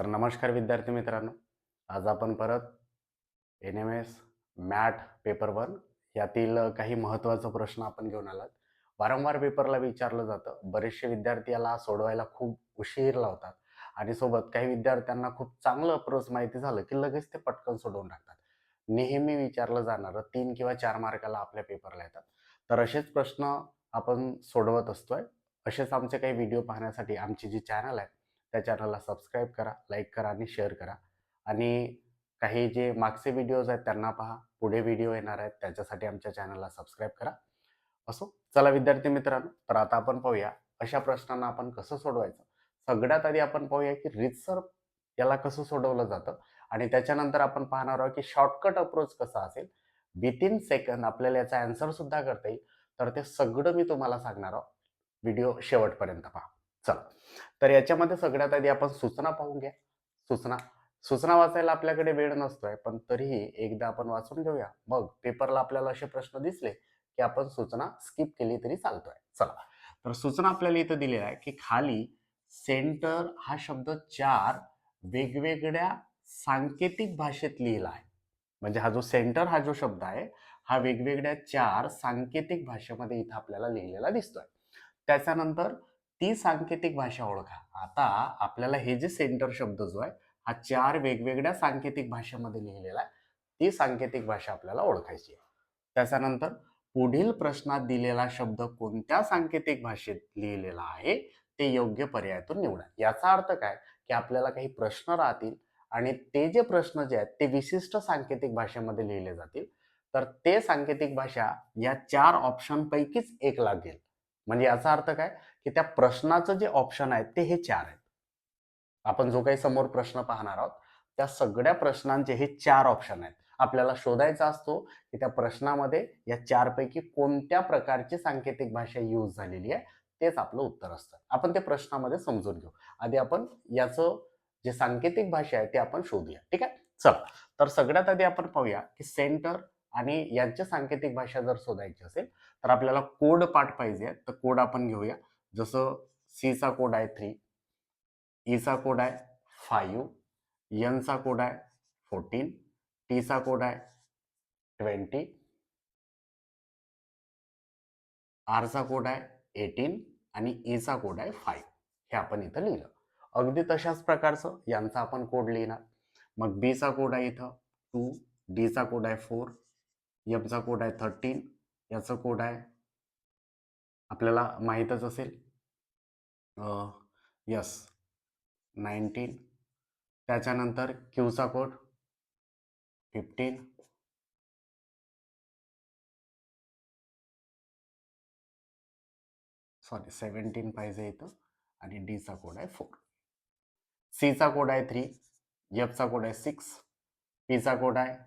तर नमस्कार विद्यार्थी मित्रांनो. आज आपण परत NMS मॅट पेपर 1 यातील काही महत्त्वाचा प्रश्न आपण घेऊन आलात. वारंवार पेपरला विचारलं जातं. बरेचसे विद्यार्थी याला सोडवायला खूप उशीर लावतात आणि सोबत काही विद्यार्थ्यांना खूप चांगलं अप्रोच माहिती झालं की लगेच ते पटकन सोडवून टाकतात. नेहमी विचारलं जाणारं 3 किंवा 4 मार्काला आपल्या पेपरला येतात. तर असेच प्रश्न आपण सोडवत असतोय. असेच आमचे काही व्हिडिओ पाहण्यासाठी आमची जी चॅनल आहे त्या चॅनलला सबस्क्राईब करा, लाईक करा आणि शेअर करा. आणि काही जे मागचे व्हिडिओज आहेत त्यांना पहा. पुढे व्हिडिओ येणार आहेत त्याच्यासाठी आमच्या चॅनलला सबस्क्राईब करा. असो, चला विद्यार्थी मित्रांनो, तर आता आपण पाहूया अशा प्रश्नांना आपण कसं सोडवायचं. सगळ्यात आधी आपण पाहूया की रीतसर याला कसं सोडवलं जातं आणि त्याच्यानंतर आपण पाहणार आहोत की शॉर्टकट अप्रोच कसा असेल. विथिन सेकंद आपल्याला याचा आन्सर सुद्धा करता येईल. तर ते सगळं मी तुम्हाला सांगणार आहोत. व्हिडिओ शेवटपर्यंत पहा. चला, तर याच्यामध्ये सगळ्यात आधी आपण सूचना पाहून घ्या. सूचना सूचना वाचायला आपल्याकडे वेळ नसतोय, पण तरीही एकदा आपण वाचून घेऊया. मग पेपरला आपल्याला असे प्रश्न दिसले की आपण सूचना स्किप केली तरी चालतोय. चला, तर सूचना आपल्याला इथं दिलेला आहे की खाली सेंटर हा शब्द 4 वेगवेगळ्या सांकेतिक भाषेत लिहिला आहे. म्हणजे हा जो सेंटर हा जो शब्द आहे हा वेगवेगळ्या 4 सांकेतिक भाषेमध्ये इथं आपल्याला लिहिलेला दिसतोय. त्याच्यानंतर ती सांकेतिक भाषा ओळखा. आता आपल्याला हे जे सेंटर शब्द जो आहे हा 4 वेगवेगळ्या सांकेतिक भाषेमध्ये लिहिलेला आहे. ती सांकेतिक भाषा आपल्याला ओळखायची आहे. त्याच्यानंतर पुढील प्रश्नात दिलेला शब्द कोणत्या सांकेतिक भाषेत लिहिलेला आहे ते योग्य पर्यायातून निवडा. याचा अर्थ काय की आपल्याला काही प्रश्न राहतील आणि ते जे प्रश्न जे आहेत ते विशिष्ट सांकेतिक भाषेमध्ये लिहिले जातील. तर ते सांकेतिक भाषा या 4 ऑप्शन पैकीच एक लागेल. म्हणजे याचा अर्थ काय की त्या प्रश्नाचं जे ऑप्शन आहेत ते हे 4 आहेत. आपण जो काही समोर प्रश्न पाहणार आहोत त्या सगळ्या प्रश्नांचे हे 4 ऑप्शन आहेत. आपल्याला शोधायचा असतो की त्या प्रश्नामध्ये या 4 पैकी कोणत्या प्रकारची सांकेतिक भाषा यूज झालेली आहे तेच आपलं उत्तर असतं. आपण ते प्रश्नामध्ये समजून घेऊ. आधी आपण याचं जे सांकेतिक भाषा आहे ते आपण शोधूया. ठीक आहे, चला. तर सगळ्यात आधी आपण पाहूया की सेंटर आणि यांची सांकेतिक भाषा जर शोधायची असेल तर आपल्याला कोड पाठ पाहिजे. तर कोड आपण घेऊया. जसं सी चा कोड आहे 3, ई चा कोड आहे 5, एन चा कोड आहे 14, टी चा कोड आहे 20, आर चा कोड आहे 18 आणि ई चा कोड आहे 5. हे आपण इथं लिहिलं. अगदी तशाच प्रकारचं यांचा आपण कोड लिहिणार. मग बी चा कोड आहे इथं 2, डी चा कोड आहे 4, एफ चा कोड आहे 13, याचा कोड आहे आपल्याला माहीतच असेल यस 19. त्याच्यानंतर क्यूचा कोड 15, सॉरी 17 पाहिजे इथं आणि डी चा कोड आहे 4. सी चा कोड आहे 3, एफ चा कोड आहे 6, पी चा कोड आहे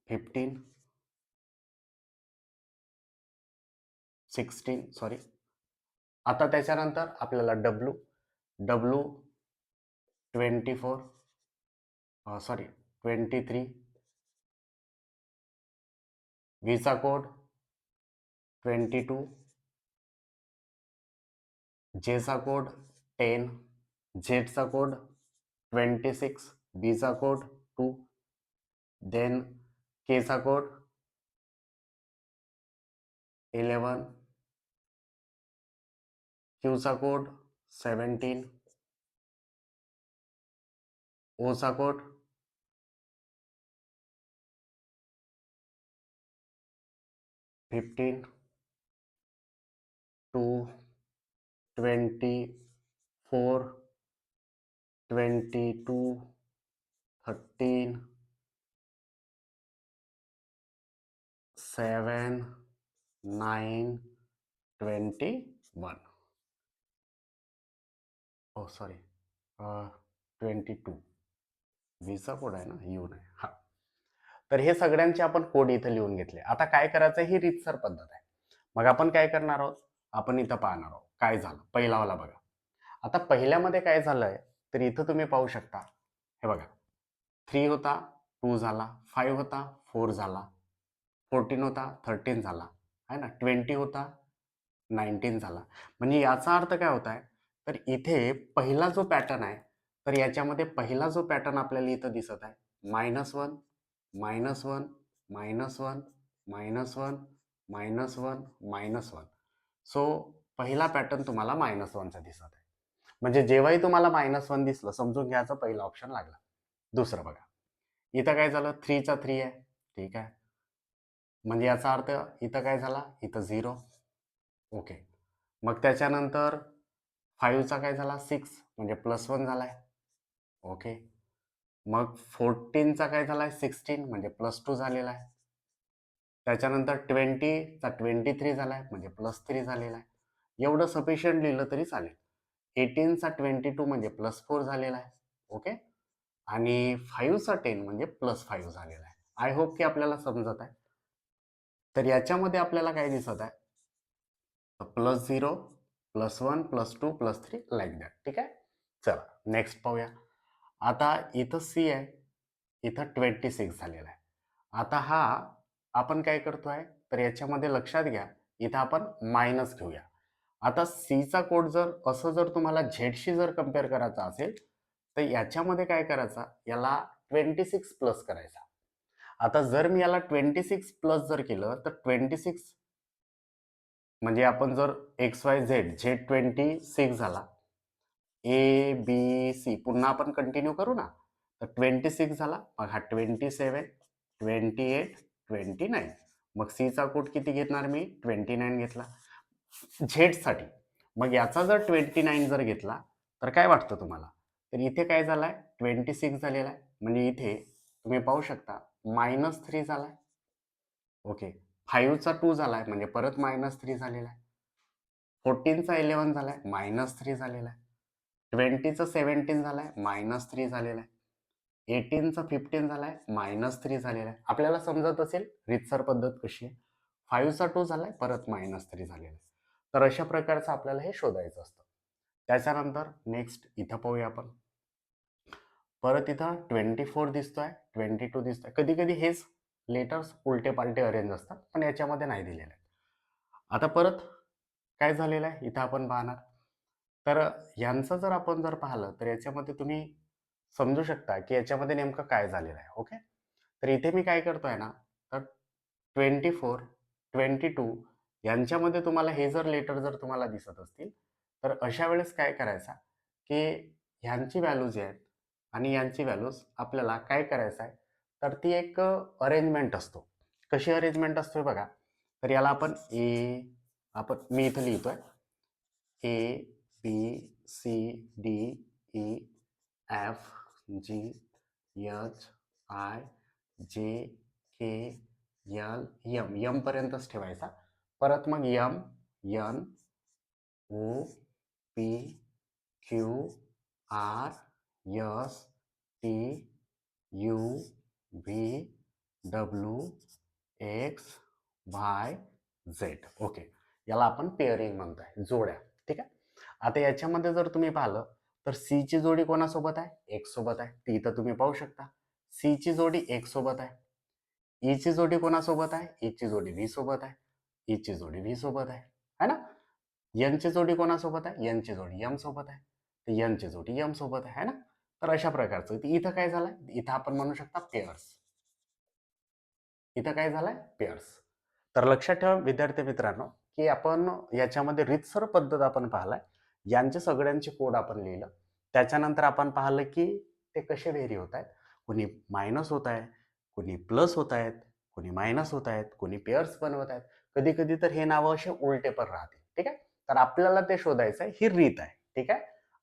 15, 16 सॉरी. आता त्याच्यानंतर आपल्याला डब्ल्यू डब्ल्यू 24 सॉरी 23, व्ही चा कोड 22, जे चा कोड 10, झेड चा कोड 26, बी चा कोड 2, देन के चा कोड 11, क्यू चा कोड 17, ओ चा कोड 15, 2, 24, 22, 13, 7, 9, 21. ओ सॉरी 22. व्हीचा कोड आहे ना, यू नाही. हा, तर हे सगळ्यांचे आपण कोड इथं लिहून घेतले. आता काय करायचं ही रीतसर पद्धत आहे. मग आपण काय करणार आहोत, आपण इथं पाहणार आहोत काय झालं. पहिलावाला बघा. आता पहिल्यामध्ये काय झालंय तर इथं तुम्ही पाहू शकता. हे बघा, 3 होता 2 झाला, 5 होता 4 झाला, 14 होता 13 झाला, आहे ना, 20 होता 19 झाला. म्हणजे याचा अर्थ काय होत आहे तर इथे पहिला जो पॅटर्न आहे, तर याच्यामध्ये पहिला जो पॅटर्न आपल्याला इथं दिसत आहे, -1, -1, -1, -1, -1, -1. सो पहिला पॅटर्न तुम्हाला -1चा दिसत आहे. म्हणजे जेव्हाही तुम्हाला -1 दिसलं, समजून घ्यायचं पहिला ऑप्शन लागला. दुसरं बघा, इथं काय झालं, 3चा 3 आहे, ठीक आहे. म्हणजे याचा अर्थ इथं काय झाला, इथं 0. ओके. मग त्याच्यानंतर 5चा काय झाला, 6 म्हणजे +1 झालाय. ओके. मग 14चा काय झालाय, 16 म्हणजे +2 झालेला आहे. त्याच्यानंतर 20चा 23 झालाय म्हणजे +3 झालेला आहे. एवढं सफिशियंट लिहिलं तरी चालेल. 18चा 22 म्हणजे +4 झालेला आहे. ओके. आणि 5चा 10 म्हणजे +5 झालेला आहे. आय होप की आपल्याला समजत आहे. तर याच्यामध्ये आपल्याला काय दिसत आहे, +0, +1, +2, +3 लाईक दॅट. ठीक आहे. चला नेक्स्ट पाहूया. आता इथं सी आहे, इथं 26 झालेला आहे. आता हा आपण काय करतोय, तर याच्यामध्ये लक्षात घ्या, इथं आपण मायनस घेऊया. आता सीचा कोड जर असं जर तुम्हाला झेडशी जर कम्पेअर करायचा असेल, तर याच्यामध्ये काय करायचा, याला 26 प्लस करायचा. आता जर मी याला 26 प्लस जर केलं, तर 26 म्हणजे आपण जर XYZ Z26 झाला, ए बी सी पुन्हा आपण कंटिन्यू करू ना, तर 26 झाला, मग हा 27, 28, 29. मग सीचा कोड किती घेणार मी, 29 घेतला झेडसाठी. मग याचा जर 29 जर घेतला, तर काय वाटतं तुम्हाला, तर इथे काय झालाय, 26 झालेला आहे. म्हणजे इथे तुम्ही पाहू शकता -3 झालाय. ओके. 5चा 2 झालाय म्हणजे परत -3 झालेला आहे. 14चा 11 झालाय -3 झालेला आहे. 20चा 17 झालाय -3 झालेला आहे. 18चा 15 झालाय -3 झालेला आहे. आपल्याला समजत असेल रीतसर पद्धत कशी आहे. 5चा 2 झालाय परत -3 झालेला आहे. तर अशा प्रकारचं आपल्याला हे शोधायचं असतं. त्याच्यानंतर नेक्स्ट इथं पाहूया आपण. परत इथं 24 दिसतोय, 22 दिसतोय. कधी कधी हेच लेटर्स उलटे पालटे अरेंज असतात, पण याच्यामध्ये नाही दिलेले आहेत. आता परत काय झालेलं आहे इथं आपण पाहणार, तर यांचं जर आपण जर पाहिलं, तर याच्यामध्ये तुम्ही समजू शकता की याच्यामध्ये नेमकं काय झालेलं आहे. ओके. तर इथे मी काय करतोय ना, तर 24, 22 यांच्यामध्ये तुम्हाला हे जर लेटर जर तुम्हाला दिसत असतील, तर अशा वेळेस काय करायचा, की ह्यांची व्हॅल्यूज जी आहेत आणि यांची व्हॅल्यूज आपल्याला काय करायचं आहे, तर ती एक अरेंजमेंट असतो. कशी अरेंजमेंट असते बघा, तर याला आपण मी इथं लिहितोय ABCDEFGHIJKLM पर्यंतच ठेवायचा. परत मग MNOPQRSTUVWXYZ. ओके. याला आपण पेअरिंग म्हणतोय, जोड्या. ठीक आहे. आता याच्यामध्ये जर तुम्ही पाहिलं, तर सी ची जोडी कोणासोबत आहे, एक्स सोबत आहे. ती इथं तुम्ही पाहू शकता. सी ची जोडी एक्स सोबत आहे. ई ची जोडी कोणासोबत आहे, ई ची जोडी व्ही सोबत आहे. ई ची जोडी व्ही सोबत आहे, है ना. एन ची जोडी कोणासोबत आहे, एन ची जोडी एम सोबत आहे. तर एन ची जोडी एम सोबत आहे, है ना. तर अशा प्रकारचं इथं काय झालंय, इथं आपण म्हणू शकता पेअर्स. इथं काय झालंय, पेअर्स. तर लक्षात ठेवा विद्यार्थी मित्रांनो, की आपण याच्यामध्ये रीतसर पद्धत आपण पाहिलाय. यांचे सगळ्यांचे कोड आपण लिहिलं. त्याच्यानंतर आपण पाहिलं की ते कसे व्हेरी होत आहेत. कोणी मायनस होत आहे, कोणी प्लस होत आहेत, कोणी मायनस होत आहेत, कोणी पेअर्स बनवत आहेत. कधी कधी तर हे नावं असे उलटे पण राहते. ठीक आहे. तर आपल्याला ते शोधायचं आहे, ही रीत आहे. ठीक आहे.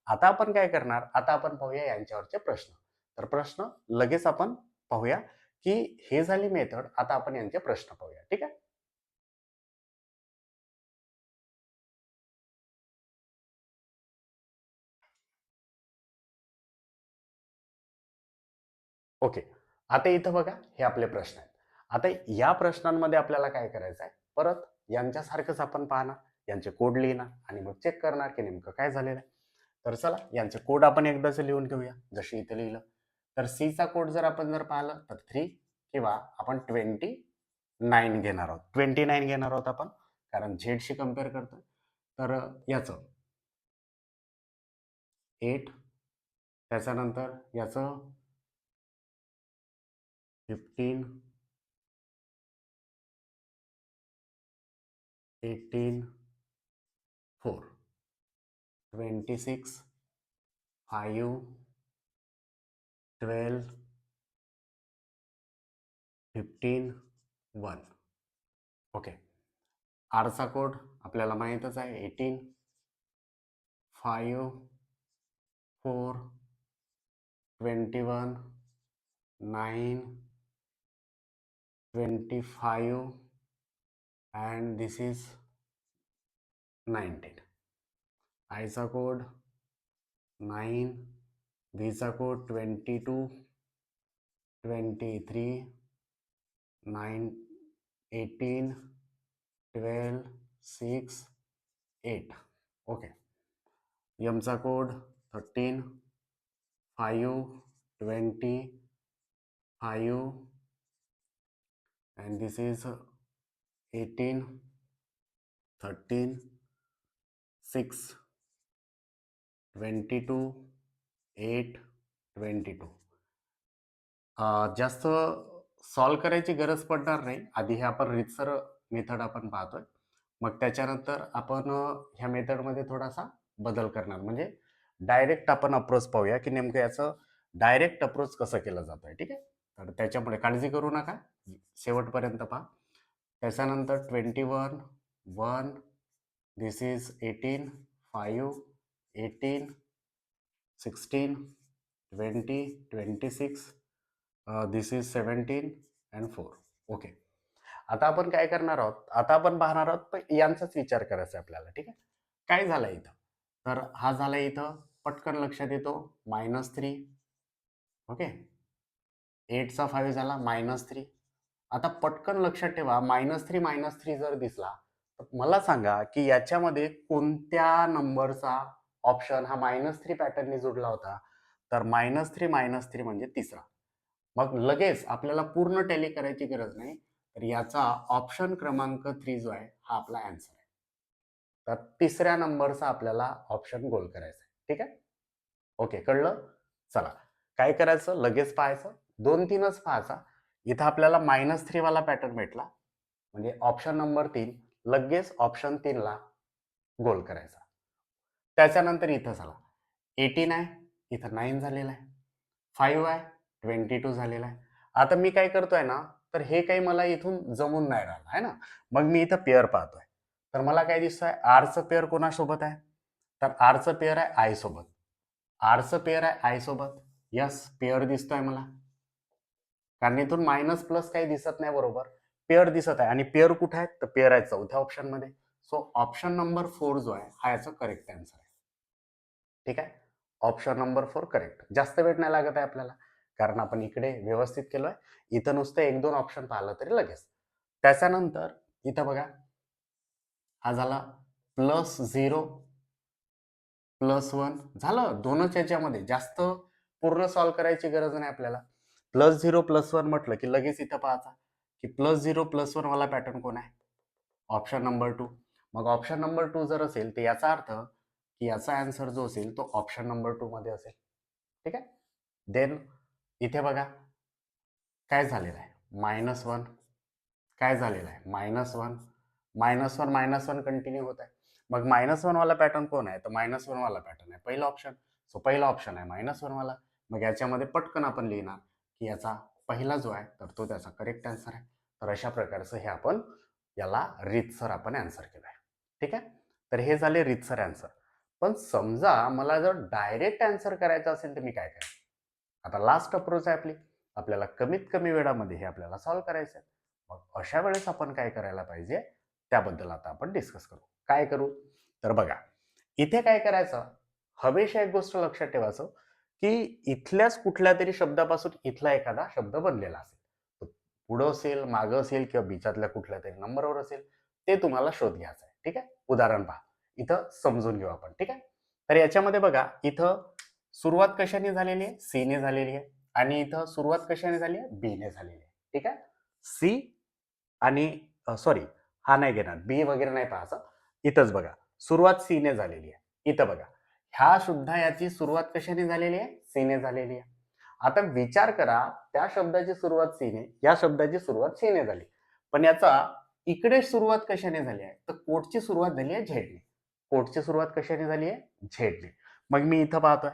आता आपण काय करणार, आता आपण पाहूया यांच्यावरचे प्रश्न. तर प्रश्न लगेच आपण पाहूया, की हे झाली मेथड. आता आपण यांचे प्रश्न पाहूया. ठीक आहे. ओके. आता इथं बघा, हे आपले प्रश्न आहेत. आता या प्रश्नांमध्ये आपल्याला काय करायचं आहे, परत यांच्यासारखंच आपण पाहणार, यांचे कोड लिहिणार आणि मग चेक करणार की नेमकं काय झालेलं आहे. तर चला यांचे कोड आपण एकदाच लिहून घेऊया, जसे इथे लिहिलं. तर सीचा कोड जर आपण जर पाहिलं, तर 3 किंवा आपण 29 घेणार आहोत. 29 घेणार आहोत आपण, कारण झेडशी कम्पेअर करतोय. तर याचं 8, त्याच्यानंतर याचं 15, 18, 4, 26, 5, 12, 15, 1. ओके. आरचा कोड आपल्याला माहीतच आहे, 18, 5, 4, 21, 9, 25, and this is 19. आयचा code 9, व्हीचा code 22, 23, 9, 18, 12, 6, 8. Okay. एमचा code 13, 5, 20, 5, and this is 18, 13, 6, 22, 8, 22. जास्त सॉल्व करायची गरज पडणार नाही. आधी हे आपण रीतसर मेथड आपण पाहतोय, मग त्याच्यानंतर आपण ह्या मेथडमध्ये थोडासा बदल करणार, म्हणजे डायरेक्ट आपण अप्रोच पाहूया की नेमकं याचं डायरेक्ट अप्रोच कसं केलं जातं आहे. ठीक आहे, तर त्याच्यामुळे काळजी करू नका, शेवटपर्यंत पहा. त्याच्यानंतर 21, 1, this is 18, 5, 18, 16, 20, 26, this is 17 and 4. Okay. आता आपण काय करणार आहोत, आता आपण पाहणार आहोत, पण यांचाच विचार करायचा आपल्याला. ठीक आहे, काय झालं इथं, तर हा झाला इथं, पटकन लक्षात येतो -3. ओके, 8चा 5 झाला -3. आता पटकन लक्षात ठेवा, -3 जर दिसला तर मला सांगा की याच्यामध्ये कोणत्या नंबरचा ऑप्शन हा -3 पॅटर्नने जोडला होता, तर -3 म्हणजे तिसरा. मग लगेच आपल्याला पूर्ण टॅली करायची गरज नाही, तर याचा ऑप्शन क्रमांक 3 जो आहे हा आपला आन्सर आहे. तर तिसऱ्या नंबरचा आपल्याला ऑप्शन गोल करायचा आहे. ठीक आहे, ओके, कळलं. चला, काय करायचं, लगेच पाहायचं, 2-3च पाहायचा. इथं आपल्याला -3 वाला पॅटर्न भेटला, म्हणजे ऑप्शन नंबर 3, लगेच ऑप्शन 3 ला गोल करायचा. त्याच्यानंतर इथं चला, 18 आहे, इथं 9 झालेला आहे, 5 आहे, 22 झालेला आहे. आता मी काय करतोय ना, तर हे काही मला इथून जमून नाही राहिलं आहे ना, मग मी इथं पेअर पाहतोय. तर मला काय दिसतंय, आरचं पेअर कोणासोबत आहे, तर आरचं पेअर आहे आय सोबत. आरचं पेअर आहे आय सोबत, यस, पेअर दिसतोय मला, कारण इथून मायनस प्लस काही दिसत नाही, बरोबर, पेअर दिसत आहे. आणि पेअर कुठे आहे, तर पेअर आहे चौथ्या ऑप्शन मध्ये. सो ऑप्शन नंबर 4 जो आहे हा याचा करेक्ट आन्सर आहे. ठीक आहे, ऑप्शन नंबर 4 करेक्ट. जास्त वेळ नाही लागत आहे आपल्याला, कारण आपण इकडे व्यवस्थित केलोय. इथं नुसतं 1-2 ऑप्शन पाहिलं तरी लगेच. त्याच्यानंतर इथं बघा, हा झाला +0 +1 झालं. दोनच याच्यामध्ये जास्त पूर्ण सॉल्व करायची गरज नाही आपल्याला. +0 +1 म्हटलं की लगेच इथं पाहायचा की +0 +1 वाला पॅटर्न कोण आहे, ऑप्शन नंबर 2. मग ऑप्शन नंबर 2 जर असेल तर याचा अर्थ की याचा आन्सर जो असेल तो ऑप्शन नंबर 2 मध्ये असेल. ठीक आहे, देन इथे बघा काय झालेलं आहे, -1, काय झालेलं आहे, -1, -1 कंटिन्यू होत आहे. मग -1 वाला पॅटर्न कोण आहे, तर -1 वाला पॅटर्न आहे पहिला ऑप्शन. सो पहिला ऑप्शन आहे -1 वाला. मग याच्यामध्ये पटकन आपण लिहिणार की याचा पहिला जो आहे तर तो त्याचा करेक्ट आन्सर आहे. तर अशा प्रकारचं हे आपण याला रीतसर आपण आन्सर केलं आहे. ठीक आहे, तर हे झाले रीतसर आन्सर. पण समजा मला जर डायरेक्ट आन्सर करायचं असेल तर मी काय करायचं. आता लास्ट अप्रोच आहे आपली, आपल्याला कमीत कमी वेळामध्ये हे आपल्याला सॉल्व करायचं आहे. मग अशा वेळेस आपण काय करायला पाहिजे त्याबद्दल आता आपण डिस्कस करू. काय करू, तर बघा इथे काय करायचं, हमेशा एक गोष्ट लक्षात ठेवायचं की इथल्याच कुठल्या तरी शब्दापासून इथला एखादा शब्द बनलेला असेल, तो पुढं असेल, मागं असेल, किंवा बिचातल्या कुठल्या तरी नंबरवर असेल, ते तुम्हाला शोध घ्यायचा आहे. ठीक आहे, उदाहरण पहा, इथं समजून घेऊ आपण. ठीक आहे, तर याच्यामध्ये बघा, इथं सुरुवात कशाने झालेली आहे, सी ने झालेली आहे, आणि इथं सुरुवात कशाने झाली आहे, बी ने झालेली आहे. ठीक आहे, सी आणि सॉरी, हा नाही घेणार, बी वगैरे नाही पाहायचा. इथंच बघा, सुरुवात सी ने झालेली आहे. इथं बघा, ह्या सुद्धा याची सुरुवात कशाने झालेली आहे? सीने झालेली आहे. आता विचार करा, त्या शब्दाची सुरुवात सीने, या शब्दाची सुरुवात सीने झाली, पण याचा इकडे सुरुवात कशाने झाली आहे? तर कोटची सुरुवात झाली आहे झेडने. कोटची सुरुवात कशाने झाली आहे? झेडने. मग मी इथं पाहतोय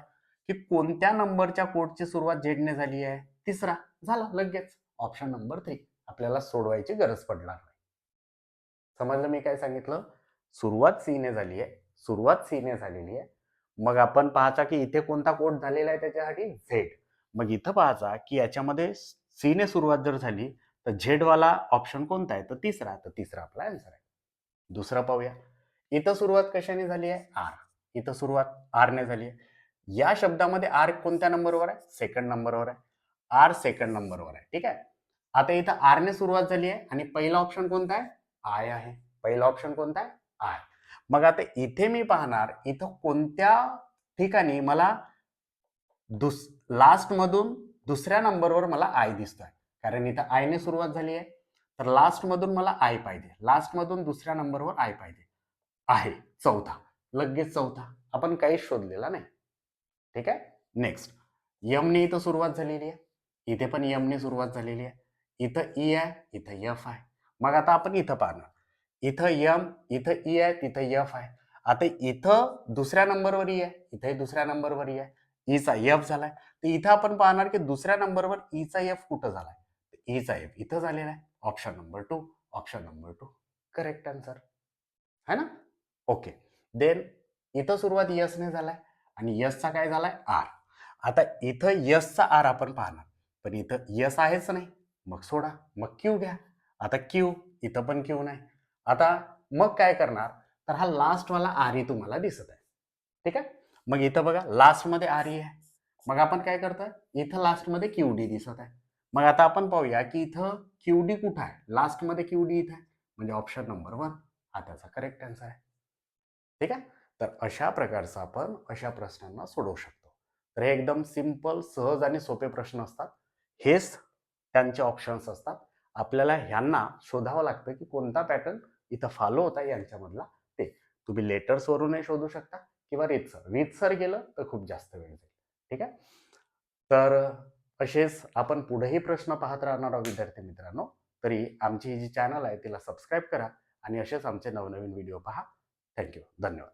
की कोणत्या नंबरच्या कोटची सुरुवात झेडने झाली आहे? तिसरा. झाला लगेच. Option number 3. आपल्याला सोडवायची गरज पडणार नाही. समजलं मी काय सांगितलं? सुरुवात सीने झाली आहे, सुरुवात सीने झालेली आहे. मग आपण पाहायचा की इथे कोणता कोट झालेला आहे त्याच्यासाठी? झेड. मग इथं पाहायचा की याच्यामध्ये सीने सुरुवात जर झाली तर झेड वाला ऑप्शन कोणता आहे? तर तिसरा. तर तिसरा आपला आन्सर आहे. दुसरा पाहूया. इथं सुरुवात कशाने झाली आहे? आर. इथं सुरुवात आर ने झाली आहे. या शब्दामध्ये आर कोणत्या नंबरवर आहे? सेकंड नंबरवर आहे. आर सेकंड नंबरवर आहे. ठीक आहे. आता इथं आर ने सुरुवात झाली आहे आणि पहिला ऑप्शन कोणता आहे? आय आहे. पहिला ऑप्शन कोणता आहे? आय. मग आता इथे मी पाहणार इथं कोणत्या ठिकाणी मला लास्ट मधून दुसऱ्या नंबरवर मला आय दिसतोय, कारण इथं आय ने सुरुवात झाली आहे, तर लास्ट मधून मला आय पाहिजे. लास्ट मधून दुसऱ्या नंबरवर आय पाहिजे आहे. चौथा. लगेच चौथा. आपण काहीच शोधलेला नाही. ठीक आहे. नेक्स्ट. यम ने इथं सुरुवात झालेली आहे, इथे पण यम ने सुरुवात झालेली आहे. इथं ई आहे, इथं एफ आहे. मग आता आपण इथं पाहणार, इथं यम, इथं ई आहे, तिथं एफ आहे. आता इथं दुसऱ्या नंबरवर ई आहे, इथे दुसऱ्या नंबरवर ई आहे. ईचा एफ झालाय, तर इथं आपण पाहणार की दुसऱ्या नंबरवर ईचा एफ कुठं झालाय? ईचा एफ इथं झालेला आहे. Option number 2. Option number 2 correct answer है ना. ओके. देन इथं सुरुवात यस ने झालाय आणि यसचा काय झालाय? आर. आता इथं यसचा आर आपण पाहणार, पण इथं यस आहेच नाही, मग सोडा. मग क्यू घ्या. आता क्यू, इथं पण क्यू नाही. आता मग काय करणार? तर हा लास्ट वाला आर तुम्हाला दिसत आहे. ठीक आहे. मग इथं बघा लास्ट मध्ये आर आहे. मग आपण काय करतोय? इथं लास्ट मध्ये क्यूडी दिसत आहे. मग आता आपण पाहूया की इथं क्यूडी कुठं आहे? लास्ट मध्ये क्यूडी इथं आहे, म्हणजे ऑप्शन नंबर 1 हा त्याचा करेक्ट आन्सर आहे. ठीक आहे. तर अशा प्रकारचं आपण अशा प्रश्नांना सोडवू शकतो. तर हे एकदम सिंपल, सहज आणि सोपे प्रश्न असतात. हेच त्यांचे ऑप्शन्स असतात. आपल्याला ह्यांना शोधावं लागतं की कोणता पॅटर्न इथं फॉलो होता यांच्यामधला ते. तुम्ही लेटर्स वरूनही शोधू शकता किंवा रीतसर गेलं तर खूप जास्त वेळ जाईल. ठीक आहे. तर असेच आपण पुढेही प्रश्न पाहत राहणार आहोत विद्यार्थी मित्रांनो. तरी आमची ही जी चॅनल आहे तिला सबस्क्राईब करा आणि असेच आमचे नवनवीन व्हिडिओ पहा. थँक्यू. धन्यवाद.